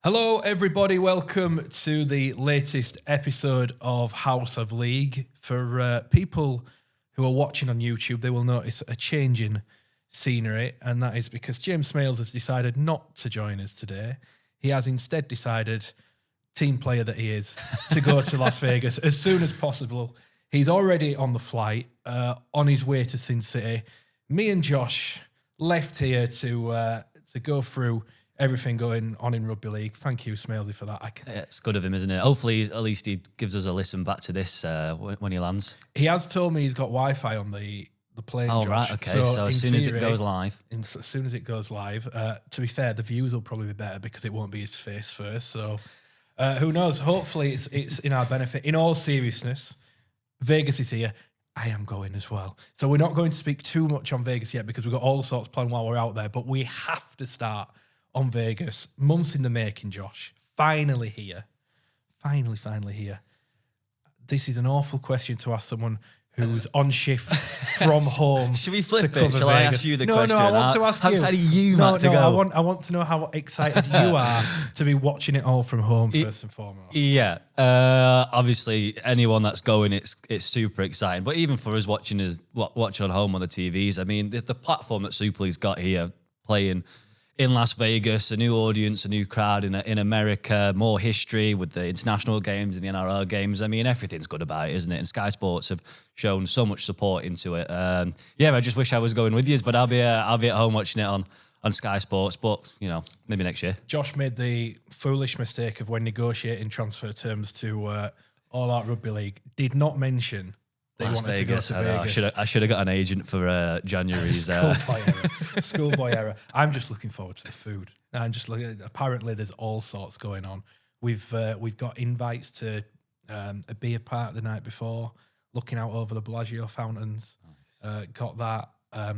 Hello, everybody. Welcome to the latest episode of House of League. For people who are watching on YouTube, they will notice a change in scenery, and that is because James Smailes has decided not to join us today. He has instead decided, team player that he is, to go to Las Vegas as soon as possible. He's already on the flight, on his way to Sin City. Me and Josh left here to go through everything going on in Rugby League. Thank you, Smailes, for that. It's good of him, isn't it? Hopefully, at least he gives us a listen back to this when he lands. He has told me he's got Wi-Fi on the plane, Oh, Josh. right, okay. So as soon as it goes live. As soon as it goes live, to be fair, the views will probably be better because it won't be his face first. So who knows? Hopefully it's in our benefit. In all seriousness, Vegas is here. I am going as well. So we're not going to speak too much on Vegas yet because we've got all sorts planned while we're out there, but we have to start on Vegas. Months in the making, Josh. Finally here. Finally here. This is an awful question to ask someone who's on shift from home. Should we flip it? Shall I ask you the question? No, I want to ask you. How excited are you, Matt, to go? I want to know how excited you are to be watching it all from home, first and foremost. Yeah. Obviously, anyone that's going, it's super exciting. But even for us watching on home on the TVs, I mean, the platform that Super League's got here, playing in Las Vegas, a new audience, a new crowd in America, more history with the international games and the NRL games. I mean, everything's good about it, isn't it? And Sky Sports have shown so much support into it. I just wish I was going with you, but I'll be at home watching it on Sky Sports. But maybe next year. Josh made the foolish mistake of, when negotiating transfer terms to All Out Rugby League, did not mention they Las wanted Vegas, to go to Vegas. I should have got an agent for January's. Schoolboy error. I'm just looking forward to the food. I'm just looking. Apparently, there's all sorts going on. We've got invites to a beer party the night before, looking out over the Bellagio fountains. Nice. Got that.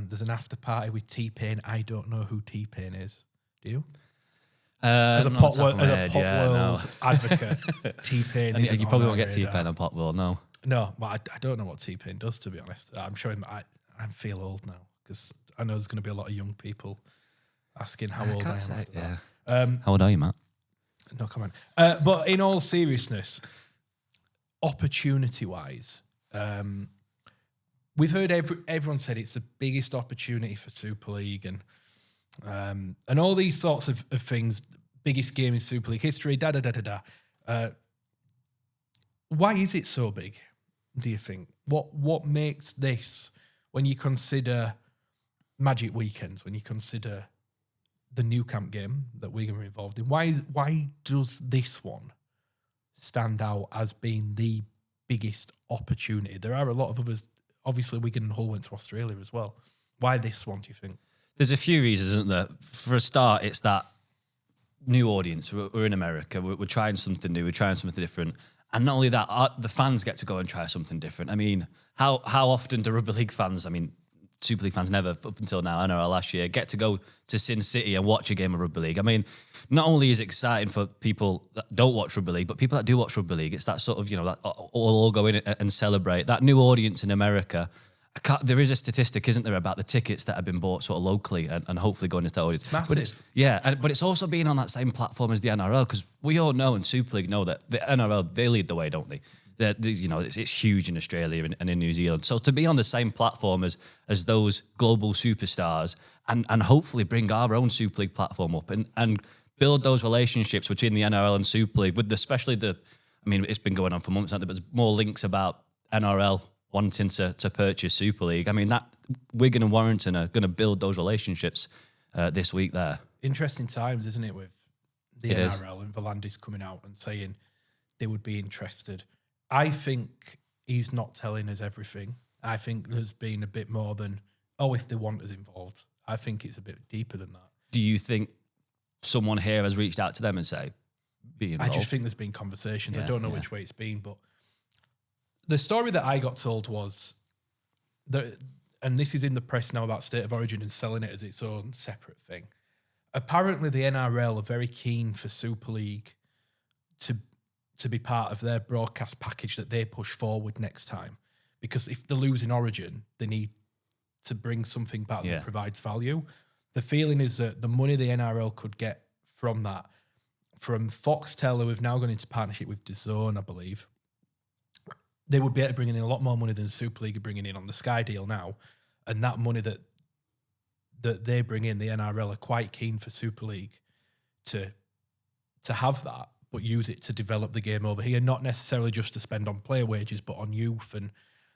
There's an after party with T-Pain. I don't know who T-Pain is. Do you? As a Pop World advocate, T-Pain. And you probably won't get T-Pain on Pop World, no. No, but I don't know what T-Pain does, to be honest. I'm sure I feel old now because I know there's going to be a lot of young people asking how old I am. Yeah. How old are you, Matt? No comment. But in all seriousness, opportunity-wise, we've heard everyone said it's the biggest opportunity for Super League and all these sorts of things. Biggest game in Super League history. Why is it so big, do you think? What makes this, when you consider Magic Weekends, when you consider the New Camp game that Wigan were involved in, why does this one stand out as being the biggest opportunity? There are a lot of others. Obviously, Wigan and Hull went to Australia as well. Why this one, do you think? There's a few reasons, isn't there? For a start, it's that new audience. We're in America. We're trying something new. We're trying something different. And not only that, the fans get to go and try something different. I mean, how often do Rugby League fans, Super League fans never, up until now, NRL last year, get to go to Sin City and watch a game of Rugby League? I mean, not only is it exciting for people that don't watch Rugby League, but people that do watch Rugby League, it's that sort of, that all go in and celebrate. That new audience in America, there is a statistic, isn't there, about the tickets that have been bought sort of locally and hopefully going into that audience. Massive. But it's also being on that same platform as the NRL, because we all know, and Super League know, that the NRL, they lead the way, don't they? It's huge in Australia and in New Zealand. So to be on the same platform as those global superstars and hopefully bring our own Super League platform up and build those relationships between the NRL and Super League, with it's been going on for months, but there's more links about NRL wanting to purchase Super League. I mean, that Wigan and Warrington are going to build those relationships this week there. Interesting times, isn't it, with the NRL and Volandis coming out and saying they would be interested. I think he's not telling us everything. I think there's been a bit more than, if they want us involved. I think it's a bit deeper than that. Do you think someone here has reached out to them and say, be involved? I just think there's been conversations. I don't know which way it's been, but the story that I got told was that, and this is in the press now, about State of Origin and selling it as its own separate thing. Apparently, the NRL are very keen for Super League to be part of their broadcast package that they push forward next time. Because if they're losing Origin, they need to bring something back that provides value. The feeling is that the money the NRL could get from that, from Foxtel, who have now gone into partnership with DAZN, I believe, they would be able to bring in a lot more money than the Super League are bringing in on the Sky deal now. And that money that they bring in, the NRL are quite keen for Super League to have that, but use it to develop the game over here, not necessarily just to spend on player wages, but on youth. And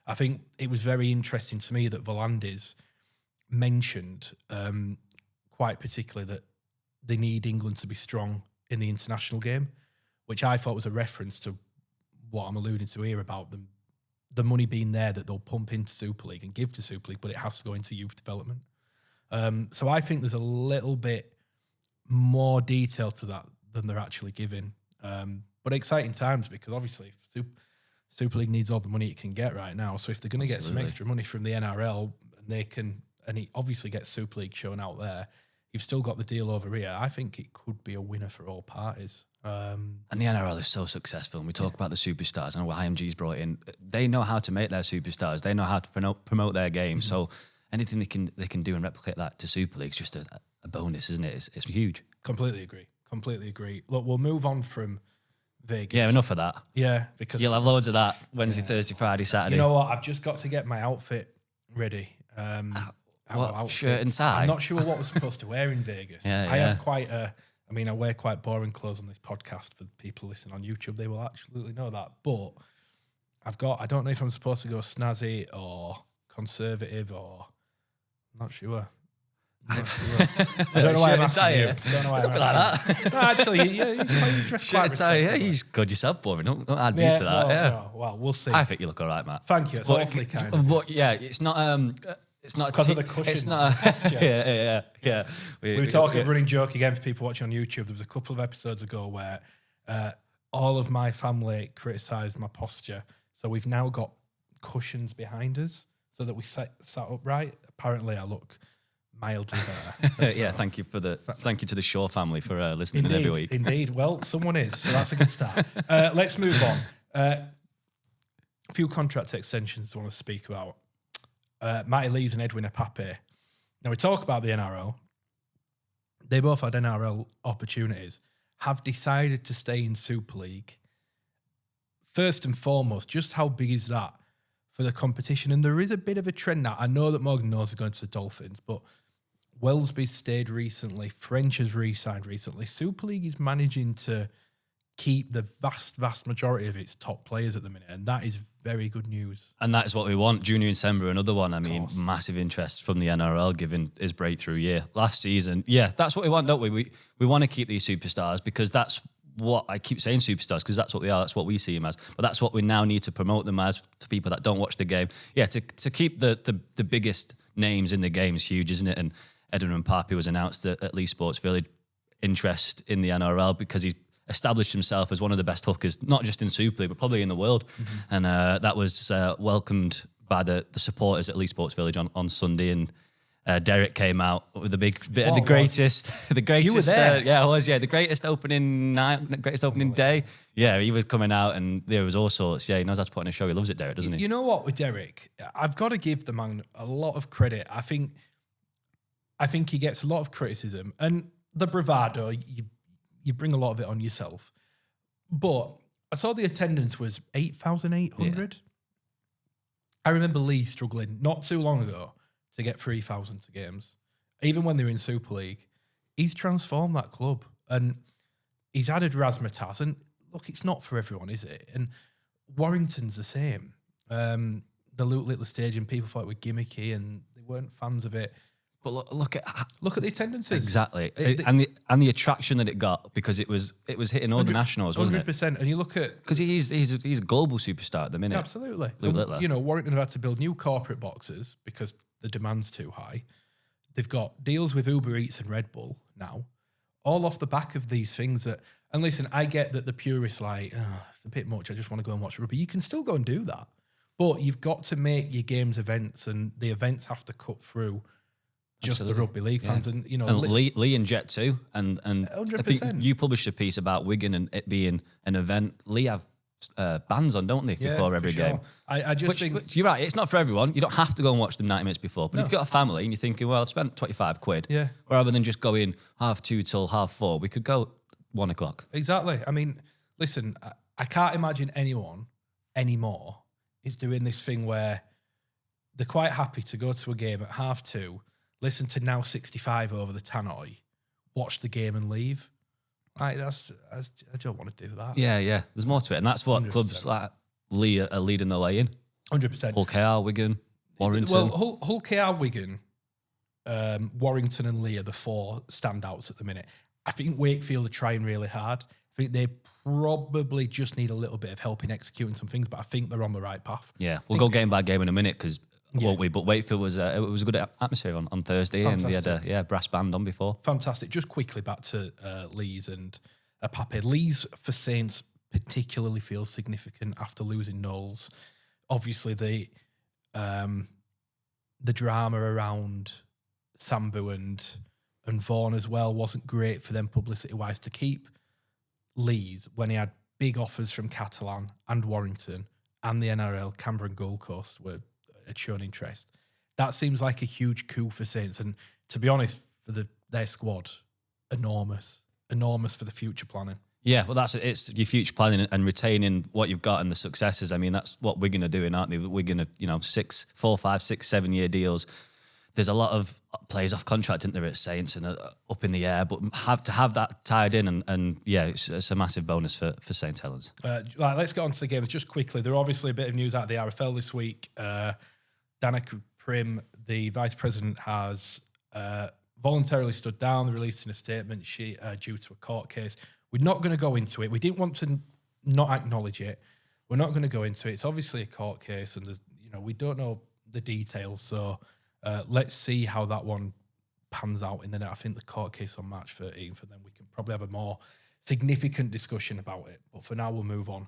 I think it was very interesting to me that Volandis mentioned quite particularly that they need England to be strong in the international game, which I thought was a reference to what I'm alluding to here about them, the money being there that they'll pump into Super League and give to Super League, but it has to go into youth development. So I think there's a little bit more detail to that than they're actually giving. But exciting times, because obviously Super League needs all the money it can get right now. So if they're going to get some extra money from the NRL, and it obviously gets Super League shown out there, you've still got the deal over here. I think it could be a winner for all parties. And the NRL is so successful. And we talk about the superstars and what IMG's brought in. They know how to make their superstars. They know how to promote their game. So anything they can do and replicate that to Super League is just a bonus, isn't it? It's huge. Completely agree. Look, we'll move on from Vegas. Yeah, enough of that. Yeah, because you'll have loads of that Wednesday, Thursday, Friday, Saturday. You know what? I've just got to get my outfit ready. What, shirt and tie? I'm not sure what we're supposed to wear in Vegas. I have I wear quite boring clothes on this podcast. For people listening on YouTube, they will absolutely know that. But I don't know if I'm supposed to go snazzy or conservative or I'm not sure. I don't know why I'm asking you. I don't know why I'm asking you. No, actually, you dress quite respectable. Yeah, you just called yourself boring. Don't add me to that. No. Well, we'll see. I think you look all right, Matt. Thank you. It's awfully kind of you. But yeah, it's not... It's not because of the cushion. It's not. Yeah. We were talking running joke again for people watching on YouTube. There was a couple of episodes ago where all of my family criticised my posture. So we've now got cushions behind us so that we sat upright. Apparently, I look mildly better. Yeah, thank you to the Shaw family for listening in every week. Indeed. Well, someone is, so that's a good start. Let's move on. A few contract extensions I want to speak about. Matty Lees and Edwin Apape. Now, we talk about the NRL. They both had NRL opportunities, have decided to stay in Super League. First and foremost, just how big is that for the competition? And there is a bit of a trend now. I know that Morgan Knowles is going to the Dolphins, but Wellesby's stayed recently. French has re-signed recently. Super League is managing to keep the vast majority of its top players at the minute, and that is very good news. And that is what we want. Junior Nsemba, another one. I mean, massive interest from the NRL given his breakthrough year last season. Yeah, that's what we want, don't we? We want to keep these superstars because that's what I keep saying, superstars, because that's what they are. That's what we see them as. But that's what we now need to promote them as for people that don't watch the game. Yeah, to keep the biggest names in the game is huge, isn't it? And Edwin Apape was announced at Leigh Sports Village interest in the NRL because he's established himself as one of the best hookers, not just in Super League, but probably in the world. Mm-hmm. And that was welcomed by the supporters at Leigh Sports Village on Sunday. And Derek came out with the greatest. You were there? Yeah, I was. Yeah, the greatest opening night, greatest opening day. Yeah, he was coming out, and there was all sorts. Yeah, he knows how to put on a show. He loves it, Derek, doesn't he? You know what, with Derek, I've got to give the man a lot of credit. I think he gets a lot of criticism, and the bravado. You bring a lot of it on yourself. But I saw the attendance was 8,800. Yeah. I remember Leigh struggling not too long ago to get 3,000 to games. Even when they were in Super League, he's transformed that club. And he's added razzmatazz. And look, it's not for everyone, is it? And Warrington's the same. The Luke Little Stadium, people thought it was gimmicky and they weren't fans of it. But look at the attendances. Exactly, and the attraction that it got because it was hitting all the nationals, wasn't it? 100%. And you look at because he's a global superstar at the minute. Absolutely. You know, Warrington have had to build new corporate boxes because the demand's too high. They've got deals with Uber Eats and Red Bull now, all off the back of these things that. And listen, I get that the purists like it's a bit much. I just want to go and watch rugby. You can still go and do that, but you've got to make your games events, and the events have to cut through. Just Absolutely. The rugby league fans, and you know, and Leigh and Jet too, and 100%. I think you published a piece about Wigan and it being an event. Leigh have bands on, don't they, before every game? I just think which, you're right. It's not for everyone. You don't have to go and watch them 90 minutes before. But if you've got a family and you're thinking, well, I've spent 25 quid, rather than just going 2:30 till 4:30, we could go 1 o'clock. Exactly. I mean, listen, I can't imagine anyone anymore is doing this thing where they're quite happy to go to a game at 2:30, listen to Now 65 over the tannoy, watch the game and leave. Like I don't want to do that. Yeah. There's more to it, and that's what 100%. Clubs like Leigh are leading the way in. 100%. Hull KR, Wigan, Warrington. Well, Hull KR, Wigan, Warrington and Leigh are the 4 standouts at the minute. I think Wakefield are trying really hard. I think they probably just need a little bit of help in executing some things, but I think they're on the right path. Yeah, we'll go game by game in a minute because won't we? But Wakefield was it was a good atmosphere on Thursday, fantastic. And they had a brass band on before. Fantastic. Just quickly back to Leeds and Pape. Leeds for Saints particularly feels significant after losing Knowles. Obviously, the drama around Sambu and Vaughan as well wasn't great for them publicity-wise. To keep Leeds when he had big offers from Catalan and Warrington and the NRL, Canberra and Gold Coast had shown interest. That seems like a huge coup for Saints. And to be honest, for their squad, enormous for the future planning. Yeah, well, it's your future planning and retaining what you've got and the successes. I mean, that's what Wigan are doing, aren't they? Wigan are, 4, 5, 6, 7 year deals. There's a lot of players off contract, isn't there, at Saints and up in the air, but have that tied in and it's a massive bonus for St Helens. Let's get on to the games just quickly. There are obviously a bit of news out of the RFL this week. Danica Prim, the vice president, has voluntarily stood down, released in a statement due to a court case. We're not going to go into it. We didn't want to not acknowledge it. We're not going to go into it. It's obviously a court case, and we don't know the details. So let's see how that one pans out in the net. I think the court case on March 13th, and then we can probably have a more significant discussion about it. But for now, we'll move on.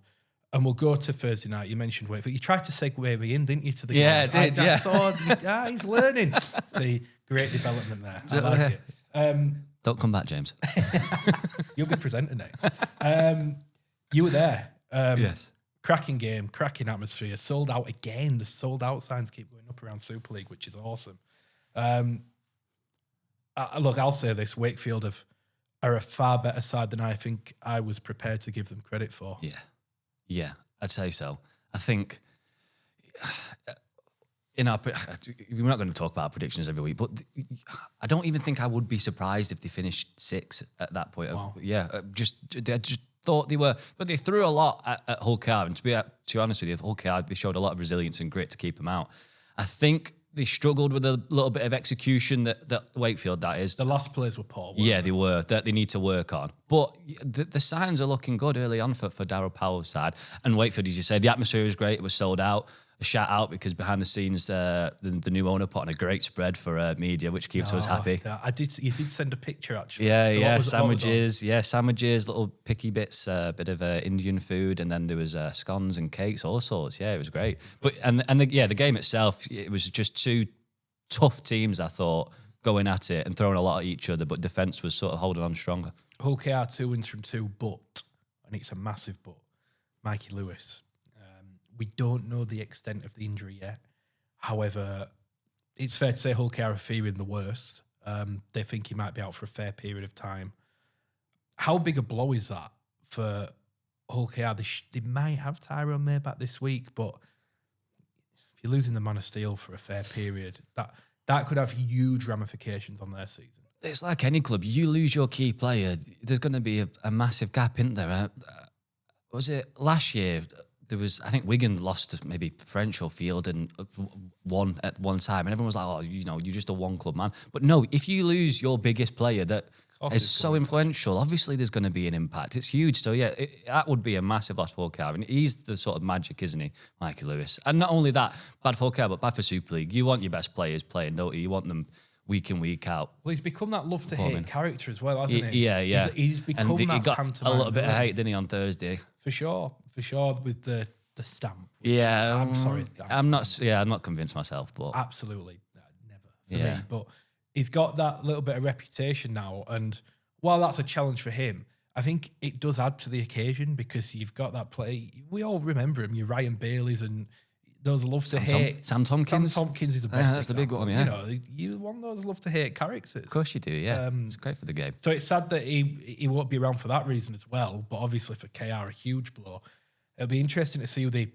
And we'll go to Thursday night. You mentioned Wakefield. You tried to segue me in, didn't you, to the game? I did, I saw he's learning. See, great development there. I like it. Don't come back, James. You'll be presenting next. You were there. Yes. Cracking game, cracking atmosphere. Sold out again. The sold out signs keep going up around Super League, which is awesome. Look, I'll say this. Wakefield are a far better side than I think I was prepared to give them credit for. Yeah, I'd say so. I think we're not going to talk about our predictions every week, but I don't even think I would be surprised if they finished 6th at that point. Wow. I just thought they were, but they threw a lot at Hull KR, and to be honest with you, Hull KR, they showed a lot of resilience and grit to keep them out. I think they struggled with a little bit of execution that Wakefield, that is. The last plays were poor. They were. That they need to work on. But the signs are looking good early on for Darryl Powell's side. And Wakefield, as you say, the atmosphere was great. It was sold out. A shout out because behind the scenes, the new owner put on a great spread for media, which keeps us happy. You did send a picture actually. Yeah, sandwiches. Sandwiches, little picky bits, a bit of Indian food, and then there was scones and cakes, all sorts. Yeah, it was great. But the game itself, it was just 2 tough teams, I thought, going at it and throwing a lot at each other. But defence was sort of holding on stronger. Hull KR 2 wins from 2, but, and it's a massive but, Mikey Lewis. We don't know the extent of the injury yet. However, it's fair to say Hull KR are fearing the worst. They think he might be out for a fair period of time. How big a blow is that for Hull KR? They might have Tyrone May back this week, but if you're losing the man of steel for a fair period, that could have huge ramifications on their season. It's like any club. You lose your key player, there's going to be a massive gap in there. Was it last year? There was, I think Wigan lost to maybe French or Field and won at one time, and everyone was like, "Oh, you're just a one club man." But no, if you lose your biggest player that is so influential, obviously there's going to be an impact. It's huge. So yeah, that would be a massive loss for KR. And he's the sort of magic, isn't he, Mikey Lewis? And not only that, bad for KR, but bad for Super League. You want your best players playing, don't you? You want them week in, week out. Well, he's become that love to hate character as well, hasn't he? Yeah. He's become and that he got pantomime a little bit of villain. hate, didn't he, on Thursday? For sure, with the stamp. Yeah, I'm sorry. I'm not convinced myself, but absolutely never for me. But he's got that little bit of reputation now, and while that's a challenge for him, I think it does add to the occasion because you've got that play. We all remember him, your Ryan Baileys and those love to hate. Sam Tompkins. Sam Tompkins is the best. That's the big one, yeah. You know, you one those love to hate characters. Of course you do, yeah. It's great for the game. So it's sad that he won't be around for that reason as well. But obviously for KR, a huge blow. It'll be interesting to see who they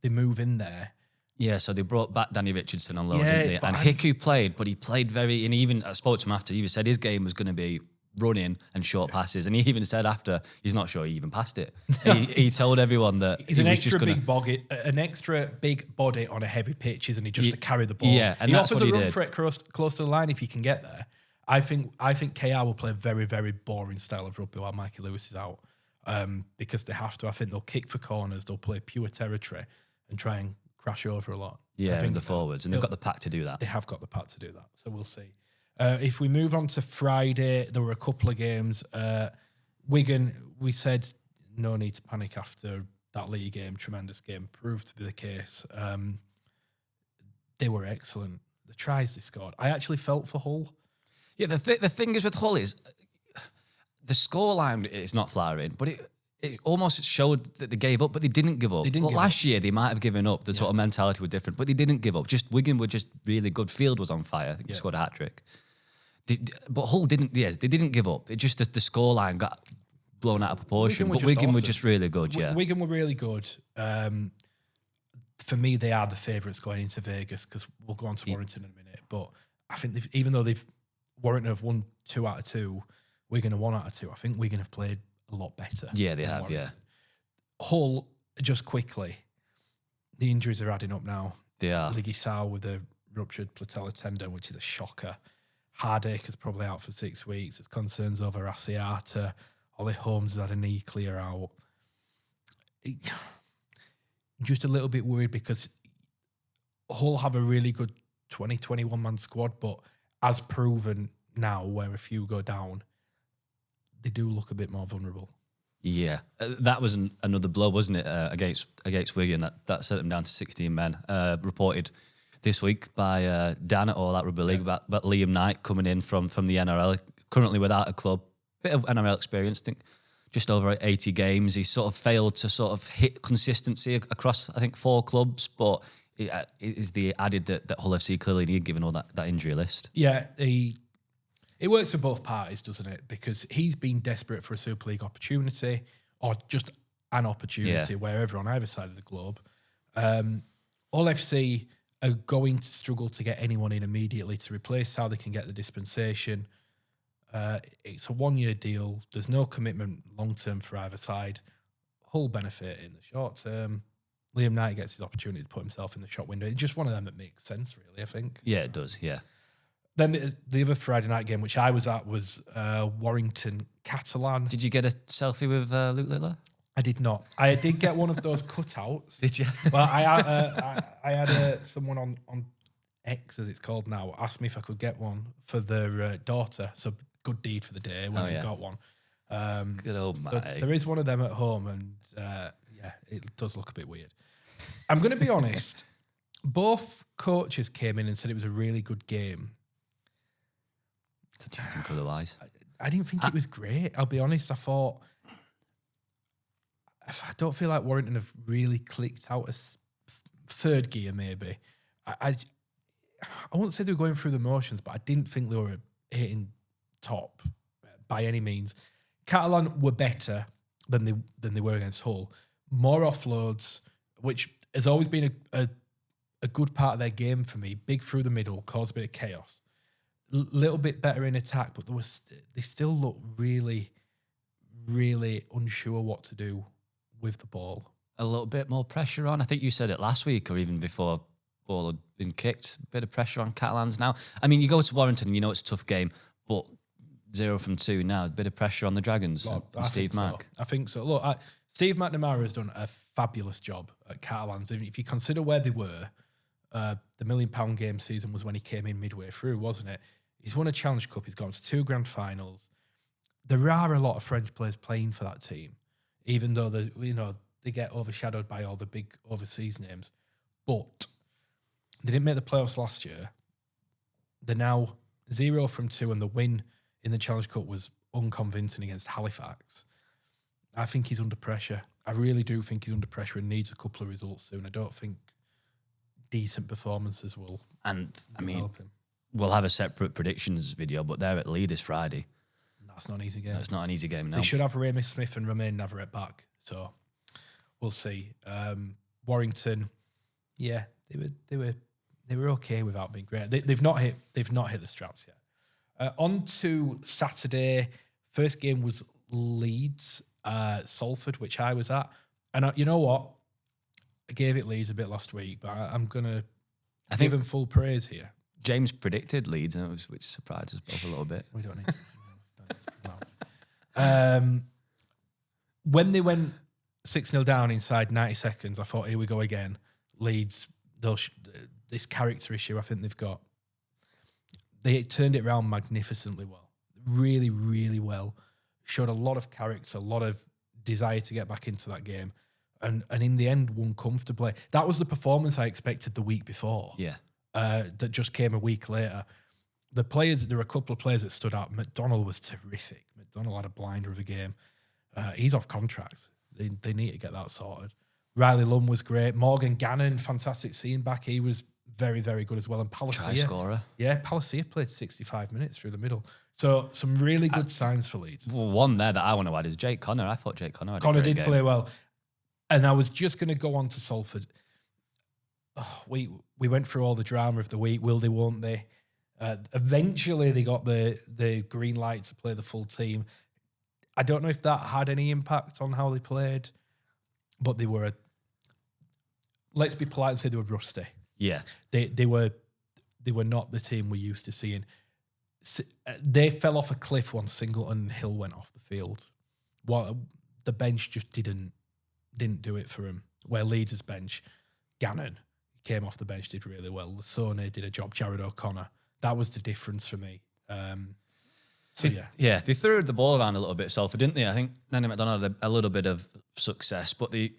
move in there. Yeah, so they brought back Danny Richardson on loan, Yeah, didn't they? And Hiku played, but he played and even I spoke to him after, he even said his game was going to be running and short passes. And he even said after, he's not sure he even passed it. He told everyone that he's an extra big body on a heavy pitch, isn't he? Just to carry the ball. Yeah, and he that's offers what he a run did. for it close to the line if he can get there. I think KR will play a very, very boring style of rugby while Mikey Lewis is out, because they have to. I think they'll kick for corners, they'll play pure territory and try and crash over a lot. Yeah, in the forwards, and they've got the pack to do that. They have got the pack to do that, so we'll see. If we move on to Friday, there were a couple of games. Wigan, we said no need to panic after that Leigh game, tremendous game, proved to be the case. They were excellent. The tries they scored. I actually felt for Hull. Yeah, the thing is with Hull is the scoreline is not flattering, but it almost showed that they gave up, but they didn't give up. Last year, they might have given up. The sort of mentality were different, but they didn't give up. Just Wigan were just really good. Field was on fire. I think he scored a hat-trick. But Hull didn't, they didn't give up. It just, the scoreline got blown out of proportion. Wigan were just really good, yeah. Wigan were really good. For me, they are the favourites going into Vegas because we'll go on to Warrington in a minute. But I think even though Warrington have won 2 out of 2, Wigan are 1 out of 2. I think Wigan have played a lot better. Yeah, they have, Warrington. Hull, just quickly, the injuries are adding up now. They are. Leigh with a ruptured patella tendon, which is a shocker. Hardacre is probably out for 6 weeks. There's concerns over Asiata. Ollie Holmes has had a knee clear out. Just a little bit worried because Hull have a really good 21-man squad, but as proven now, where a few go down, they do look a bit more vulnerable. Yeah. That was another blow, wasn't it, against Wigan? That sent them down to 16 men. Reported this week by Dan at All Out Rugby League about Liam Knight coming in from the NRL, currently without a club. Bit of NRL experience, I think just over 80 games. He's sort of failed to sort of hit consistency across, I think, 4 clubs, but it is the added that Hull FC clearly need given all that injury list. Yeah, it works for both parties, doesn't it? Because he's been desperate for a Super League opportunity or just an opportunity wherever on either side of the globe. Hull FC are going to struggle to get anyone in immediately to replace how they can get the dispensation. It's a 1-year deal. There's no commitment long-term for either side. Hull benefit in the short term. Liam Knight gets his opportunity to put himself in the shop window. It's just one of them that makes sense, really, I think. Yeah, it does, yeah. Then the other Friday night game, which I was at, was Warrington Catalans. Did you get a selfie with Luke Littler? I did not. I did get one of those cutouts. Did you? Well, I had someone on X, as it's called now, asked me if I could get one for their daughter. So good deed for the day when we got one. Good old mate. So there is one of them at home, and it does look a bit weird. I'm going to be honest. Both coaches came in and said it was a really good game. Did you think otherwise? I didn't think it was great. I'll be honest. I don't feel like Warrington have really clicked out as third gear, maybe. I won't say they were going through the motions, but I didn't think they were hitting top by any means. Catalans were better than they were against Hull. More offloads, which has always been a good part of their game for me. Big through the middle, caused a bit of chaos. Little bit better in attack, but they still look really, really unsure what to do with the ball. A little bit more pressure on. I think you said it last week or even before ball had been kicked. A bit of pressure on Catalans now. I mean, you go to Warrington and you know it's a tough game, but 0 from 2 now. A bit of pressure on the Dragons and Steve Mack. I think so. Look, Steve McNamara has done a fabulous job at Catalans. If you consider where they were, the £1 million game season was when he came in midway through, wasn't it? He's won a Challenge Cup. He's gone to 2 grand finals. There are a lot of French players playing for that team, even though they get overshadowed by all the big overseas names. But they didn't make the playoffs last year. They're now 0 from 2, and the win in the Challenge Cup was unconvincing against Halifax. I think he's under pressure. I really do think he's under pressure and needs a couple of results soon. I don't think decent performances will. And I mean, help him. we'll have a separate predictions video, but they're at Leigh this Friday. That's not an easy game. That's not an easy game. No. They should have Ramy Smith and Romain Navarrete back, so we'll see. Warrington, yeah, they were okay without being great. They've not hit the straps yet. On to Saturday. First game was Leeds, Salford, which I was at, and you know what? I gave it Leeds a bit last week, but I'm gonna give them full praise here. James predicted Leeds, which surprised us both a little bit. We don't need to. When they went 6-0 down inside 90 seconds, I thought, here we go again. Leeds, this character issue I think they've got. They turned it around magnificently well. Really, really well. Showed a lot of character, a lot of desire to get back into that game. And in the end, won comfortably. That was the performance I expected the week before. Yeah. That just came a week later. There were a couple of players that stood out. McDonald was terrific. McDonald had a blinder of a game. He's off contract. They need to get that sorted. Riley Lund was great. Morgan Gannon, fantastic seeing back. He was very, very good as well. And Palacia. Try scorer. Yeah, Palacia played 65 minutes through the middle. So some really good signs for Leeds. Well, one there that I want to add is Jake Connor. I thought Jake Connor had Connor a great did game. play well. And I was just going to go on to Salford. Oh, we went through all the drama of the week. Will they, won't they? Eventually, they got the green light to play the full team. I don't know if that had any impact on how they played, but they were, let's be polite and say they were rusty. Yeah. They were not the team we're used to seeing. They fell off a cliff once Singleton and Hill went off the field. The bench just didn't do it for him. Where Leeds' bench, Gannon came off the bench, did really well. Lasone did a job. Jared O'Connor. That was the difference for me. Yeah, they threw the ball around a little bit, Salford, didn't they? I think Nanny McDonald had a little bit of success, but they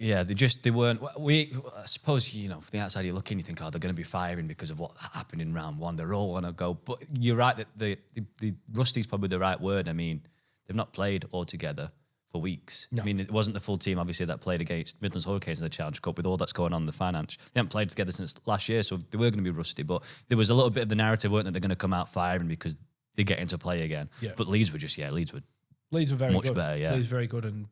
weren't. I suppose, from the outside you're looking, you think, they're going to be firing because of what happened in round one. They're all going to go. But you're right that the rusty's probably the right word. I mean, they've not played all together for weeks. No. I mean, it wasn't the full team, obviously, that played against Midlands Hurricanes in the Challenge Cup with all that's going on in the finance. They haven't played together since last year, so they were going to be rusty. But there was a little bit of the narrative, weren't they? They're going to come out firing because they get into play again. Yeah. But Leeds were very much good. better, yeah. Leeds very good, and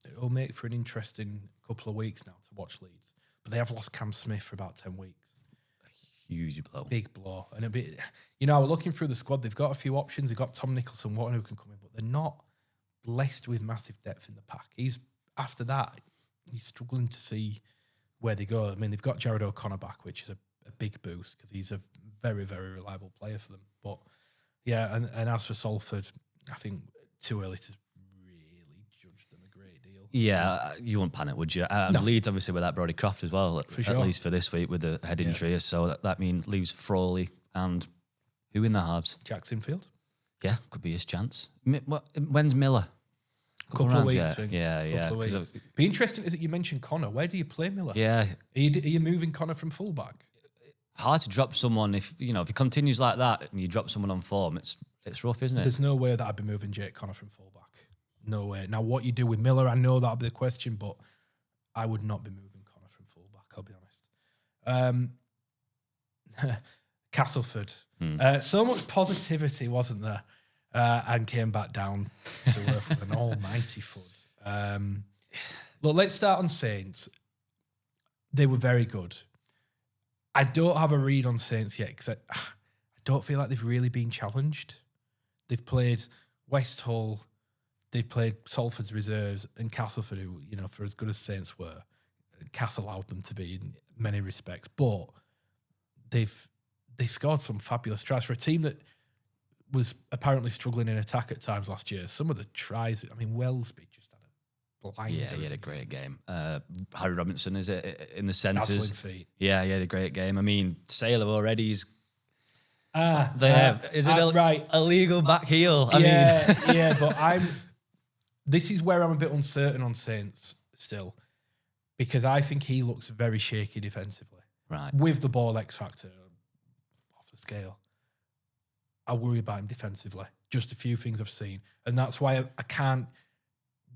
it'll make for an interesting couple of weeks now to watch Leeds. But they have lost Cam Smith for about 10 weeks. A huge blow. Big blow. And a bit, we're looking through the squad. They've got a few options. They've got Tom Nicholson, Wharton, who can come in, but they're not blessed with massive depth in the pack. After that, he's struggling to see where they go. I mean, they've got Jared O'Connor back, which is a big boost because he's a very, very reliable player for them. But yeah, and as for Salford, I think too early to really judge them a great deal. Yeah, you wouldn't panic, would you? No. Leeds, obviously, without Brodie Croft as well, at least for this week with the head injury. So that means leaves Frawley and who in the halves? Jackson Field. Yeah, could be his chance. When's Miller? Couple of weeks. Yeah. Be interesting is that you mentioned Connor. Where do you play Miller? Yeah. Are you moving Connor from fullback? Hard to drop someone if he continues like that and you drop someone on form. It's rough, isn't it? There's no way that I'd be moving Jake Connor from fullback. No way. Now, what you do with Miller, I know that'll be the question, but I would not be moving Connor from fullback. I'll be honest. Castleford. So much positivity, wasn't there? And came back down to earth with an almighty foot. Look, let's start on Saints. They were very good. I don't have a read on Saints yet because I don't feel like they've really been challenged. They've played West Hull, they've played Salford's reserves, and Castleford, who, for as good as Saints were, Castle allowed them to be in many respects. But they scored some fabulous tries for a team that was apparently struggling in attack at times last year. Some of the tries, Wellesby just had a blinder. Yeah, he had a great game. Harry Robinson is it in the centres. Yeah, he had a great game. Sailor already is. Is it right? Illegal back heel? But this is where I'm a bit uncertain on Saints still, because I think he looks very shaky defensively. Right. With the ball X factor off the scale. I worry about him defensively. Just a few things I've seen. And that's why I can't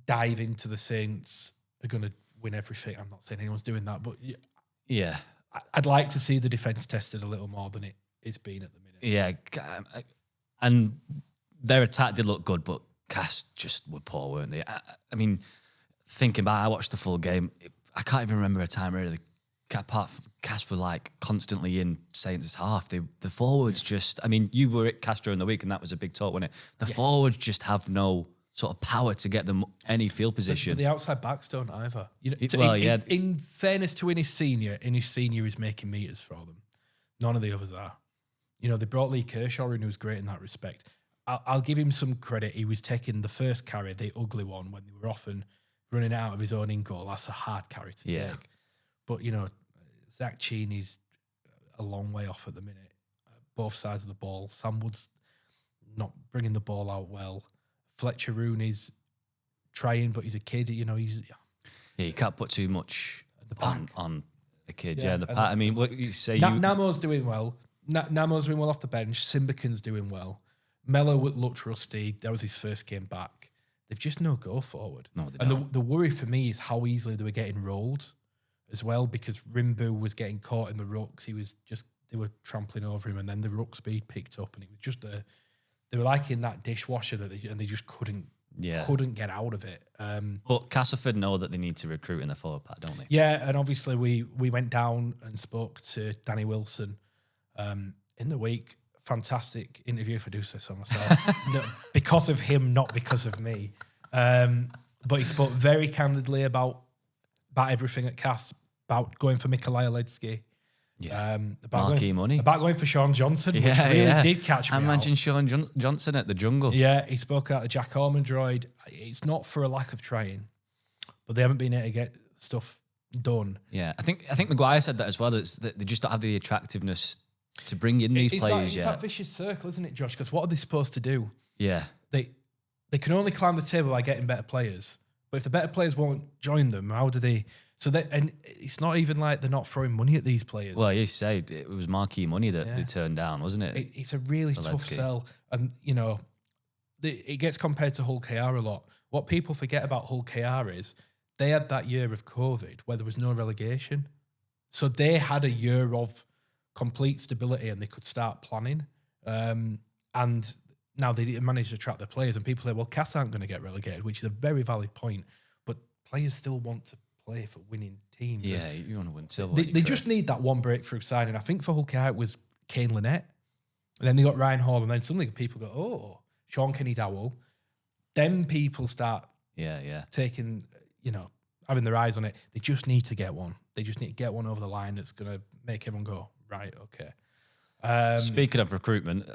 dive into the Saints are going to win everything. I'm not saying anyone's doing that, but yeah. I'd like to see the defence tested a little more than it's been at the minute. Yeah, and their attack did look good, but Cass just were poor, weren't they? I mean, thinking back, I watched the full game. I can't even remember a time really. Apart from Cass were like constantly in Saints' half. The forwards just, I mean, you were at Castro in the week and that was a big talk, wasn't it? The forwards just have no sort of power to get them any field position. But the outside backs don't either. In fairness to Innis Senior is making meters for them. None of the others are. You know, they brought Lee Kershaw in, who was great in that respect. I'll give him some credit. He was taking the first carry, the ugly one, when they were often running out of his own in goal. That's a hard carry to take. But, you know, Zach Cheney's a long way off at the minute. Both sides of the ball. Sam Wood's not bringing the ball out well. Fletcher Rooney's trying, but he's a kid. You know, you can't put too much on a kid. I mean, what you say? Namo's doing well. Namo's doing well off the bench. Simbican's doing well. Mello looked rusty. That was his first game back. They've just no go forward. No, they don't. And the worry for me is how easily they were getting rolled as well, because Rimbu was getting caught in the rucks. They were trampling over him, and then the ruck speed picked up, and it was just they were like in that dishwasher and they just couldn't get out of it. But Castleford know that they need to recruit in the forward pack, don't they? Yeah, and obviously we went down and spoke to Danny Wilson in the week. Fantastic interview, if I do say so myself. Because of him, not because of me. But he spoke very candidly about everything at Cass, about going for Mikołaj Ledsky. Yeah, about going for Sean Johnson, which did catch me I imagine Sean Johnson at the Jungle. Yeah, he spoke out the Jack Ormondroyd. It's not for a lack of trying, but they haven't been able to get stuff done. Yeah, I think Maguire said that as well. That they just don't have the attractiveness to bring in these players. It's that vicious circle, isn't it, Josh? Because what are they supposed to do? Yeah, they can only climb the table by getting better players. But if the better players won't join them, how do they? And it's not even like they're not throwing money at these players. Well, you said it was marquee money that they turned down, wasn't it? It's a really tough sell. And, you know, it gets compared to Hull KR a lot. What people forget about Hull KR is they had that year of COVID where there was no relegation. So they had a year of complete stability and they could start planning. And now they managed to attract their players. And people say, well, Cass aren't going to get relegated, which is a very valid point. But players still want to play for winning teams. Yeah, you want to win silver. They just need that one breakthrough signing. I think for Hull KR it was Kane Lynette. And then they got Ryan Hall. And then suddenly people go, oh, Sean Kenny Dowell. Then people start taking, having their eyes on it. They just need to get one. They just need to get one over the line that's going to make everyone go, right, okay. Speaking of recruitment,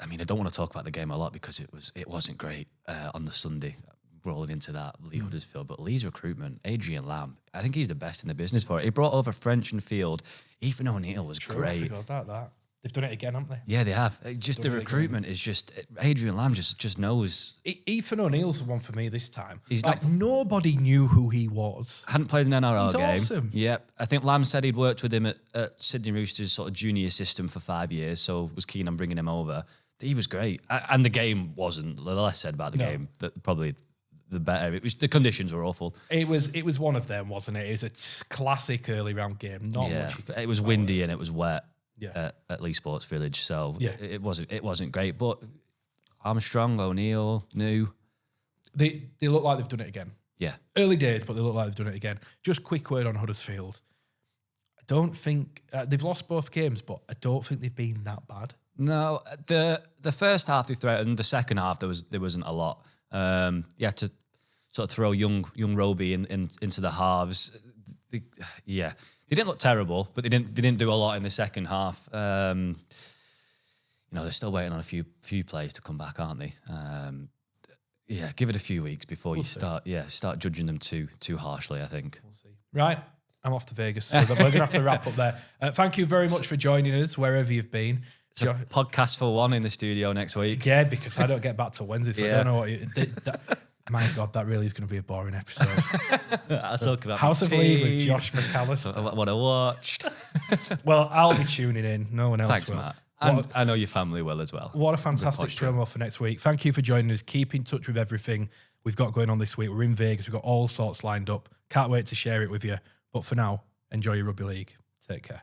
I mean, I don't want to talk about the game a lot because it wasn't great on the Sunday, rolling into that Leigh Huddersfield. But Leigh's recruitment, Adrian Lamb, I think he's the best in the business for it. He brought over French and Field. Ethan O'Neill was great. I forgot about that. They've done it again, haven't they? Yeah, they have. Just the recruitment is just Adrian Lamb just knows. Ethan O'Neill's the one for me this time. He's like nobody knew who he was. Hadn't played an NRL game. Awesome. Yep. I think Lamb said he'd worked with him at Sydney Roosters sort of junior system for 5 years, so was keen on bringing him over. He was great, and the game wasn't. The less said about the game, probably the better. It was the conditions were awful. It was one of them, wasn't it? It was a classic early round game. Not much. It was windy and it was wet. Yeah. At Leigh Sports Village, so it wasn't great. But Armstrong, O'Neill, New, they look like they've done it again. Yeah, early days, but they look like they've done it again. Just quick word on Huddersfield. I don't think they've lost both games, but I don't think they've been that bad. No, the first half they threatened. The second half there wasn't a lot. You had to sort of throw young Roby into the halves. They didn't look terrible, but they didn't do a lot in the second half. They're still waiting on a few players to come back, aren't they? Give it a few weeks before start judging them too harshly, I think. We'll see. Right, I'm off to Vegas, so we're going to have to wrap up there. Thank you very much for joining us, wherever you've been. It's a podcast for one in the studio next week. Yeah, because I don't get back to Wednesday, so I don't know what you... My God, that really is going to be a boring episode. I'll talk about House of Leigh with Josh McAllister. What I watched. Well, I'll be tuning in. No one else Thanks, will. Matt. And I know your family will as well. What a fantastic promo for next week. Thank you for joining us. Keep in touch with everything we've got going on this week. We're in Vegas. We've got all sorts lined up. Can't wait to share it with you. But for now, enjoy your rugby league. Take care.